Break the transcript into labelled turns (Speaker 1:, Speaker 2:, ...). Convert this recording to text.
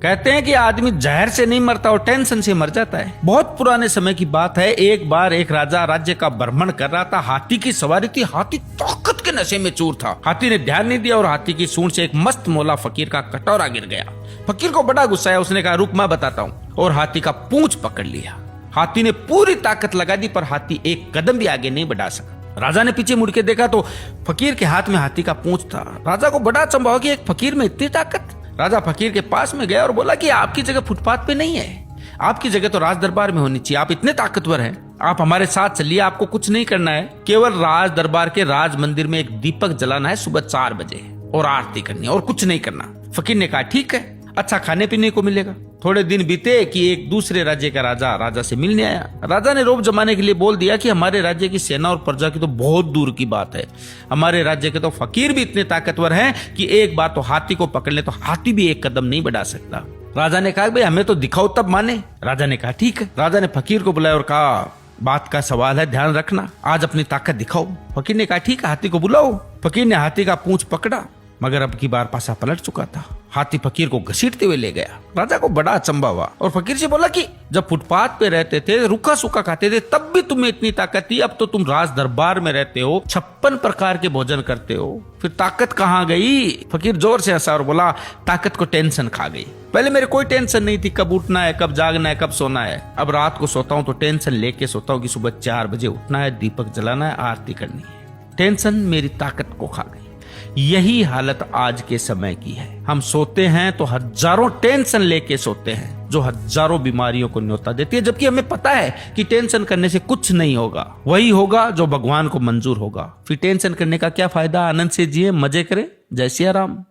Speaker 1: कहते हैं कि आदमी जहर से नहीं मरता और टेंशन से मर जाता है। बहुत पुराने समय की बात है। एक बार एक राजा राज्य का भ्रमण कर रहा था। हाथी की सवारी थी। हाथी ताकत के नशे में चूर था। हाथी ने ध्यान नहीं दिया और हाथी की सूंड से एक मस्त मोला फकीर का कटोरा गिर गया। फकीर को बड़ा गुस्सा आया। उसने कहा रुक मैं बताता हूँ, और हाथी का पूंछ पकड़ लिया। हाथी ने पूरी ताकत लगा दी पर हाथी एक कदम भी आगे नहीं बढ़ा सका। राजा ने पीछे मुड़ के देखा तो फकीर के हाथ में हाथी का पूंछ था। राजा को बड़ा अचंभा हुआ कि एक फकीर में इतनी ताकत। राजा फकीर के पास में गया और बोला कि आपकी जगह फुटपाथ पे नहीं है, आपकी जगह तो राज दरबार में होनी चाहिए। आप इतने ताकतवर हैं, आप हमारे साथ चलिए। आपको कुछ नहीं करना है, केवल राज दरबार के राज मंदिर में एक दीपक जलाना है सुबह 4 बजे और आरती करनी है और कुछ नहीं करना। फकीर ने कहा ठीक है, अच्छा खाने पीने को मिलेगा। थोड़े दिन बीते कि एक दूसरे राज्य का राजा से मिलने आया। राजा ने रोब जमाने के लिए बोल दिया कि हमारे राज्य की सेना और प्रजा की तो बहुत दूर की बात है, हमारे राज्य के तो फकीर भी इतने ताकतवर हैं कि एक बार तो हाथी को पकड़ ले तो हाथी भी एक कदम नहीं बढ़ा सकता। राजा ने कहा भाई हमें तो दिखाओ तब माने। राजा ने कहा ठीक है। राजा ने फकीर को बुलाया और कहा बात का सवाल है, ध्यान रखना, आज अपनी ताकत दिखाओ। फकीर ने कहा ठीक है, हाथी को बुलाओ। फकीर ने हाथी का पूंछ पकड़ा मगर अब की बार पासा पलट चुका था। हाथी फकीर को घसीटते हुए ले गया। राजा को बड़ा अचंभा हुआ और फकीर से बोला कि जब फुटपाथ पे रहते थे, रूखा सूखा खाते थे, तब भी तुम्हें इतनी ताकत थी, अब तो तुम राज दरबार में रहते हो, 56 प्रकार के भोजन करते हो, फिर ताकत कहाँ गई? फकीर जोर से हंसा और बोला ताकत को टेंशन खा गई। पहले मेरे कोई टेंशन नहीं थी, कब उठना है, कब जागना है, कब सोना है। अब रात को सोता हूँ तो टेंशन लेके सोता हूँ कि सुबह 4 बजे उठना है, दीपक जलाना है, आरती करनी है। टेंशन मेरी ताकत को खा गई। यही हालत आज के समय की है। हम सोते हैं तो हजारों टेंशन लेके सोते हैं जो हजारों बीमारियों को न्योता देती है, जबकि हमें पता है कि टेंशन करने से कुछ नहीं होगा, वही होगा जो भगवान को मंजूर होगा। फिर टेंशन करने का क्या फायदा? आनंद से जिए, मजे करें। जय सिया राम।